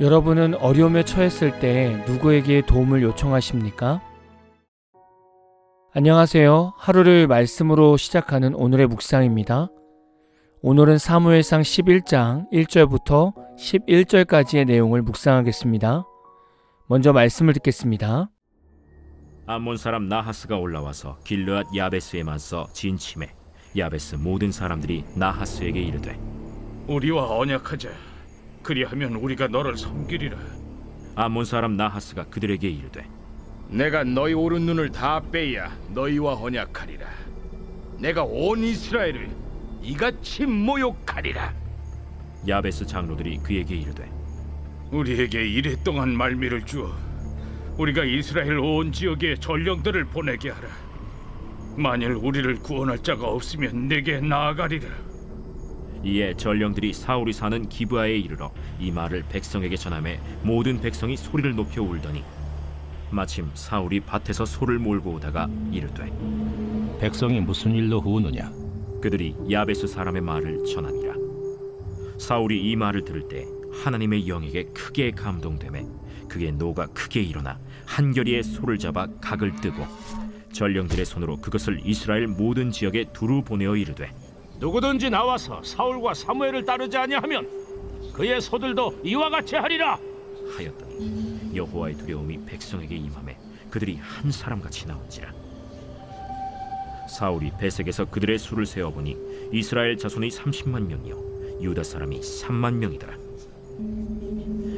여러분은 어려움에 처했을 때 누구에게 도움을 요청하십니까? 안녕하세요. 하루를 말씀으로 시작하는 오늘의 묵상입니다. 오늘은 사무엘상 11장 1절부터 11절까지의 내용을 묵상하겠습니다. 먼저 말씀을 듣겠습니다. 암몬 사람 나하스가 올라와서 길르앗 야베스에 맞서 진침해 야베스 모든 사람들이 나하스에게 이르되 우리와 언약하자. 그리하면 우리가 너를 섬기리라. 암몬 사람 나하스가 그들에게 이르되 내가 너희 오른눈을 다 빼야 너희와 언약하리라. 내가 온 이스라엘을 이같이 모욕하리라. 야베스 장로들이 그에게 이르되 우리에게 이래 동안 말미를 주어 우리가 이스라엘 온 지역에 전령들을 보내게 하라. 만일 우리를 구원할 자가 없으면 내게 나아가리라. 이에 전령들이 사울이 사는 기브아에 이르러 이 말을 백성에게 전하매 모든 백성이 소리를 높여 울더니 마침 사울이 밭에서 소를 몰고 오다가 이르되 백성이 무슨 일로 우느냐? 그들이 야베스 사람의 말을 전하니라. 사울이 이 말을 들을 때 하나님의 영에게 크게 감동되매 그의 노가 크게 일어나 한결이의 소를 잡아 각을 뜨고 전령들의 손으로 그것을 이스라엘 모든 지역에 두루 보내어 이르되 누구든지 나와서 사울과 사무엘을 따르지 아니하면 그의 소들도 이와 같이 하리라. 하였더니 여호와의 두려움이 백성에게 임하매 그들이 한 사람같이 나온지라. 사울이 베색에서 그들의 수를 세어보니 이스라엘 자손이 30만 명이요 유다 사람이 3만 명이더라.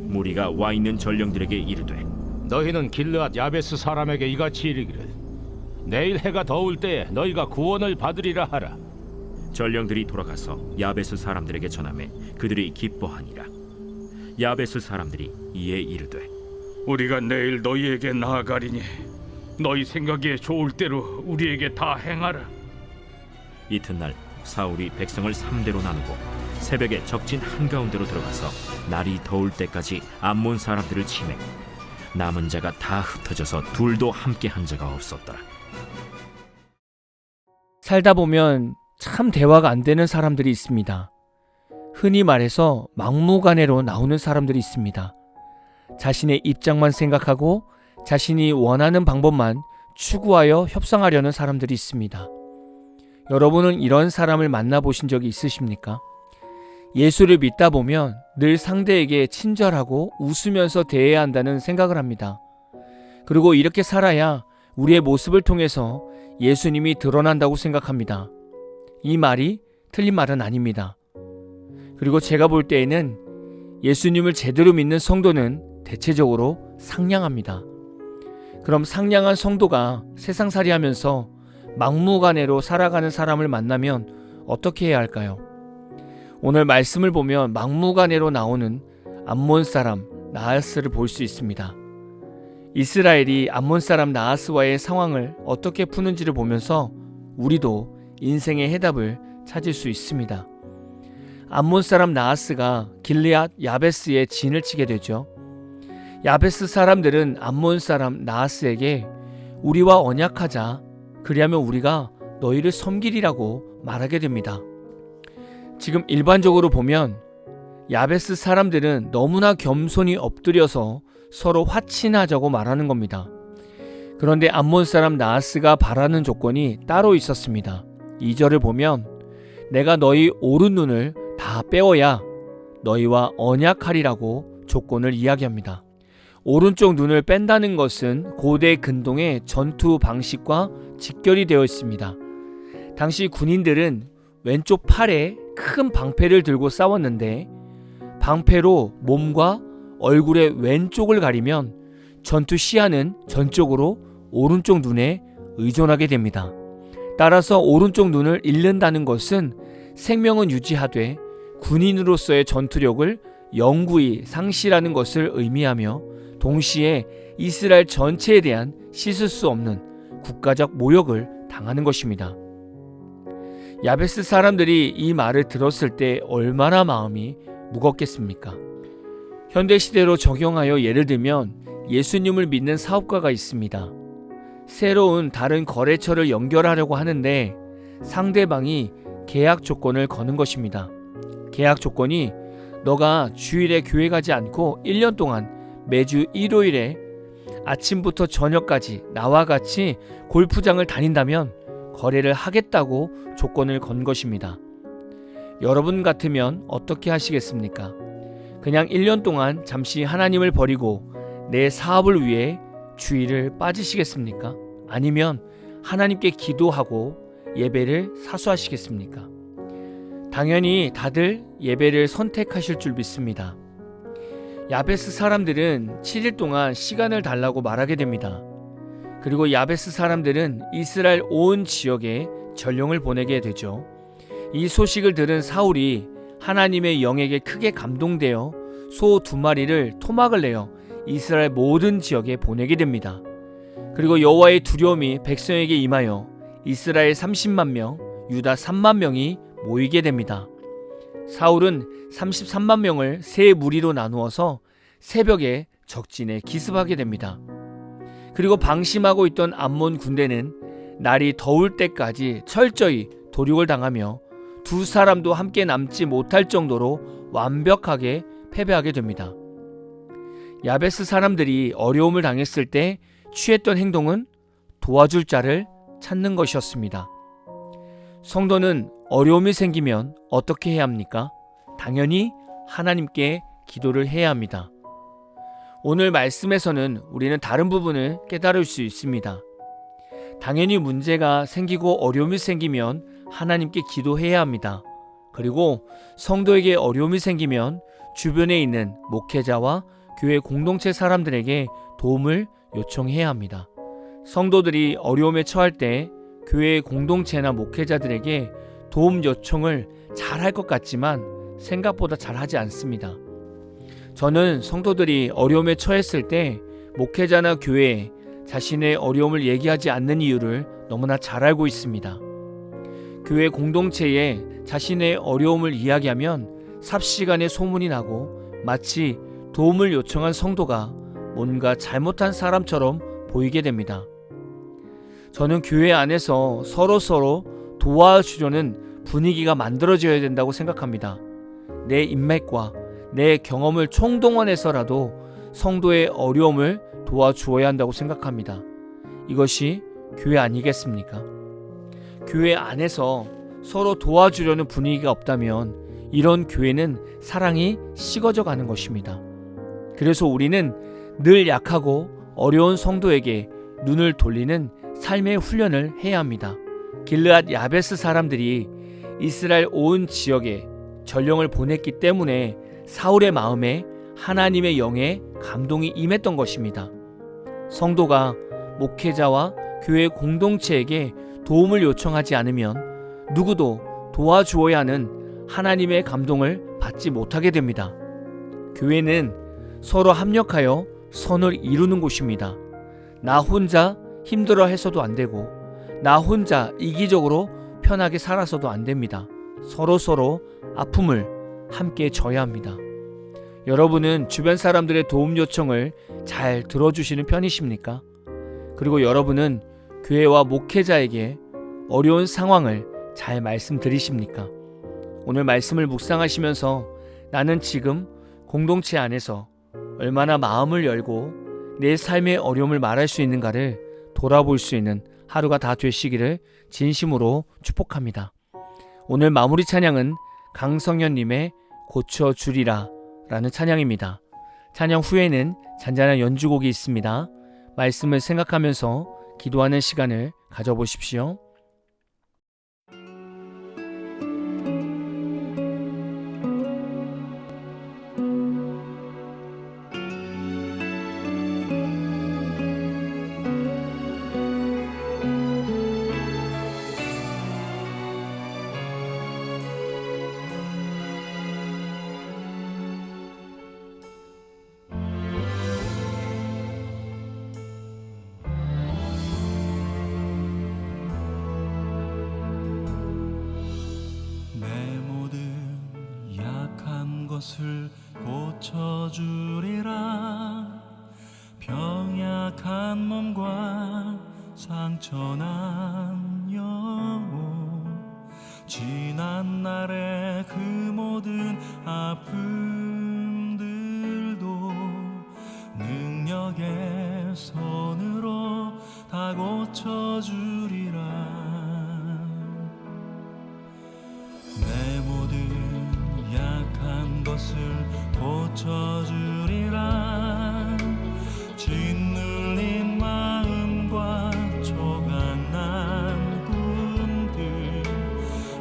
무리가 와 있는 전령들에게 이르되 너희는 길르앗 야베스 사람에게 이같이 이르기를 내일 해가 더울 때에 너희가 구원을 받으리라 하라. 전령들이 돌아가서 야베스 사람들에게 전하매 그들이 기뻐하니라. 야베스 사람들이 이에 이르되 우리가 내일 너희에게 나아가리니 너희 생각에 좋을 대로 우리에게 다 행하라. 이튿날 사울이 백성을 3대로 나누고 새벽에 적진 한가운데로 들어가서 날이 더울 때까지 암몬 사람들을 치매 남은 자가 다 흩어져서 둘도 함께 한 자가 없었더라. 살다 보면 참 대화가 안 되는 사람들이 있습니다. 흔히 말해서 막무가내로 나오는 사람들이 있습니다. 자신의 입장만 생각하고 자신이 원하는 방법만 추구하여 협상하려는 사람들이 있습니다. 여러분은 이런 사람을 만나보신 적이 있으십니까? 예수를 믿다 보면 늘 상대에게 친절하고 웃으면서 대해야 한다는 생각을 합니다. 그리고 이렇게 살아야 우리의 모습을 통해서 예수님이 드러난다고 생각합니다. 이 말이 틀린 말은 아닙니다. 그리고 제가 볼 때에는 예수님을 제대로 믿는 성도는 대체적으로 상냥합니다. 그럼 상냥한 성도가 세상살이 하면서 막무가내로 살아가는 사람을 만나면 어떻게 해야 할까요? 오늘 말씀을 보면 막무가내로 나오는 암몬 사람 나하스를 볼 수 있습니다. 이스라엘이 암몬 사람 나하스와의 상황을 어떻게 푸는지를 보면서 우리도 인생의 해답을 찾을 수 있습니다. 암몬 사람 나하스가 길르앗 야베스에 진을 치게 되죠. 야베스 사람들은 암몬 사람 나하스에게 우리와 언약하자. 그리하면 우리가 너희를 섬기리라고 말하게 됩니다. 지금 일반적으로 보면 야베스 사람들은 너무나 겸손히 엎드려서 서로 화친하자고 말하는 겁니다. 그런데 암몬 사람 나하스가 바라는 조건이 따로 있었습니다. 2절을 보면 내가 너희 오른눈을 다 빼어야 너희와 언약하리라고 조건을 이야기합니다. 오른쪽 눈을 뺀다는 것은 고대 근동의 전투 방식과 직결이 되어 있습니다. 당시 군인들은 왼쪽 팔에 큰 방패를 들고 싸웠는데 방패로 몸과 얼굴의 왼쪽을 가리면 전투 시야는 전적으로 오른쪽 눈에 의존하게 됩니다. 따라서 오른쪽 눈을 잃는다는 것은 생명은 유지하되 군인으로서의 전투력을 영구히 상실하는 것을 의미하며 동시에 이스라엘 전체에 대한 씻을 수 없는 국가적 모욕을 당하는 것입니다. 야베스 사람들이 이 말을 들었을 때 얼마나 마음이 무겁겠습니까? 현대시대로 적용하여 예를 들면 예수님을 믿는 사업가가 있습니다. 새로운 다른 거래처를 연결하려고 하는데 상대방이 계약 조건을 거는 것입니다. 계약 조건이 너가 주일에 교회 가지 않고 1년 동안 매주 일요일에 아침부터 저녁까지 나와 같이 골프장을 다닌다면 거래를 하겠다고 조건을 건 것입니다. 여러분 같으면 어떻게 하시겠습니까? 그냥 1년 동안 잠시 하나님을 버리고 내 사업을 위해 주일을 빠지시겠습니까? 아니면 하나님께 기도하고 예배를 사수하시겠습니까? 당연히 다들 예배를 선택하실 줄 믿습니다. 야베스 사람들은 7일 동안 시간을 달라고 말하게 됩니다. 그리고 야베스 사람들은 이스라엘 온 지역에 전령을 보내게 되죠. 이 소식을 들은 사울이 하나님의 영에게 크게 감동되어 소 2마리를 토막을 내어 이스라엘 모든 지역에 보내게 됩니다. 그리고 여호와의 두려움이 백성에게 임하여 이스라엘 30만 명, 유다 3만 명이 모이게 됩니다. 사울은 33만 명을 세 무리로 나누어서 새벽에 적진에 기습하게 됩니다. 그리고 방심하고 있던 암몬 군대는 날이 더울 때까지 철저히 도륙을 당하며 두 사람도 함께 남지 못할 정도로 완벽하게 패배하게 됩니다. 야베스 사람들이 어려움을 당했을 때 취했던 행동은 도와줄 자를 찾는 것이었습니다. 성도는 어려움이 생기면 어떻게 해야 합니까? 당연히 하나님께 기도를 해야 합니다. 오늘 말씀에서는 우리는 다른 부분을 깨달을 수 있습니다. 당연히 문제가 생기고 어려움이 생기면 하나님께 기도해야 합니다. 그리고 성도에게 어려움이 생기면 주변에 있는 목회자와 교회 공동체 사람들에게 도움을 요청해야 합니다. 성도들이 어려움에 처할 때 교회 공동체나 목회자들에게 도움 요청을 잘할 것 같지만 생각보다 잘하지 않습니다. 저는 성도들이 어려움에 처했을 때 목회자나 교회에 자신의 어려움을 얘기하지 않는 이유를 너무나 잘 알고 있습니다. 교회 공동체에 자신의 어려움을 이야기하면 삽시간에 소문이 나고 마치 도움을 요청한 성도가 뭔가 잘못한 사람처럼 보이게 됩니다. 저는 교회 안에서 서로 도와주려는 분위기가 만들어져야 된다고 생각합니다. 내 인맥과 내 경험을 총동원해서라도 성도의 어려움을 도와주어야 한다고 생각합니다. 이것이 교회 아니겠습니까? 교회 안에서 서로 도와주려는 분위기가 없다면 이런 교회는 사랑이 식어져 가는 것입니다. 그래서 우리는 늘 약하고 어려운 성도에게 눈을 돌리는 삶의 훈련을 해야 합니다. 길르앗 야베스 사람들이 이스라엘 온 지역에 전령을 보냈기 때문에 사울의 마음에 하나님의 영의 감동이 임했던 것입니다. 성도가 목회자와 교회 공동체에게 도움을 요청하지 않으면 누구도 도와주어야 하는 하나님의 감동을 받지 못하게 됩니다. 교회는 서로 합력하여 선을 이루는 곳입니다. 나 혼자 힘들어 해서도 안 되고 나 혼자 이기적으로 편하게 살아서도 안 됩니다. 서로 아픔을 함께 져야 합니다. 여러분은 주변 사람들의 도움 요청을 잘 들어주시는 편이십니까? 그리고 여러분은 교회와 목회자에게 어려운 상황을 잘 말씀드리십니까? 오늘 말씀을 묵상하시면서 나는 지금 공동체 안에서 얼마나 마음을 열고 내 삶의 어려움을 말할 수 있는가를 돌아볼 수 있는 하루가 다 되시기를 진심으로 축복합니다. 오늘 마무리 찬양은 강성현님의 고쳐주리라 라는 찬양입니다. 찬양 후에는 잔잔한 연주곡이 있습니다. 말씀을 생각하면서 기도하는 시간을 가져보십시오. 것을 고쳐주리라. 병약한 몸과 상처난 영혼 지난 날의 그 모든 아픔들도 능력의 손으로 다 고쳐주리라. 내 모든 약한 것을 고쳐주리라. 짓눌린 마음과 조각난 꿈들,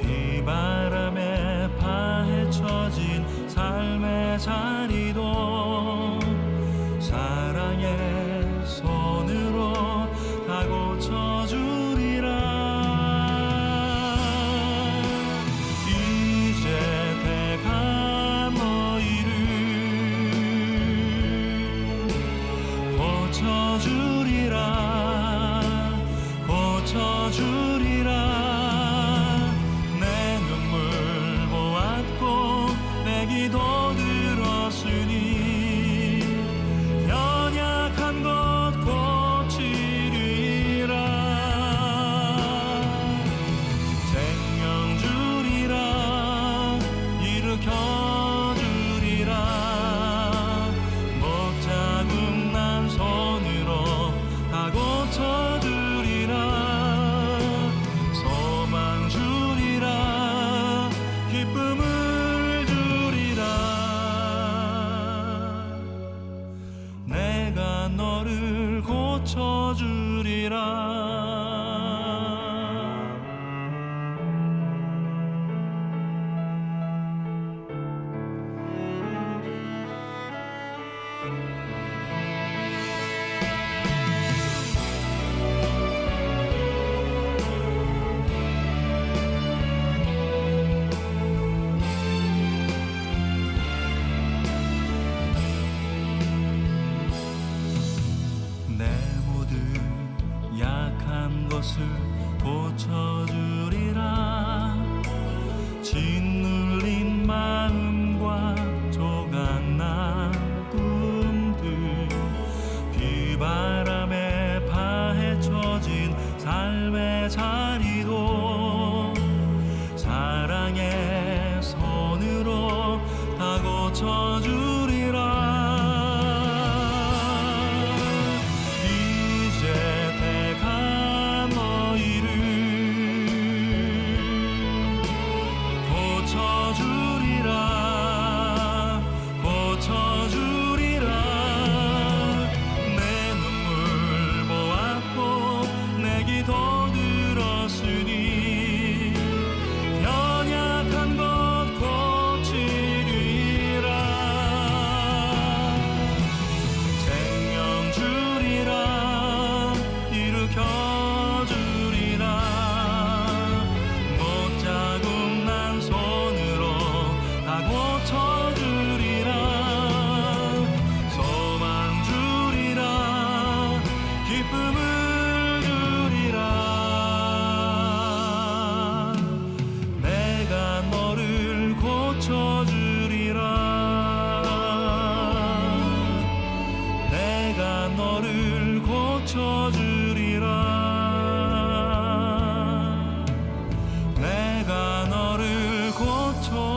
비바람에 파헤쳐진 삶의 자리도 사랑의 손으로 다 고쳐주리라. 이제 내가 너희를 고쳐주리라. 고쳐주리라. 내 눈물 보았고 내 기도 들었으니 연약한 것 고치리라. 생명 주리라. 일으켜주리라. 못자국 난 손으로 다 고쳐주리라. 소망 주리라. 기쁨을 주리라. 내가 너를 고쳐주리라. 내 모든 약한 것을 고쳐주리라. 짓눌린 마음과 조각난 꿈들, 비바람에 파헤쳐진 삶의 자리도 사랑의 손으로 다 고쳐주리라. 이제 내가 너희를 고쳐주리라. 고쳐주리라. 내 눈물 보았고 내 기도 들었으니 연약한 것 고치리라. 생명 주리라. 일으켜주리라. 못자국 난 손으로 다 고쳐주리라. 소망 주리라. 기쁨을 주리라. 내가 너를 고쳐주리라. 내가 너를 고쳐주리라. 내가 너를 고쳐주리라.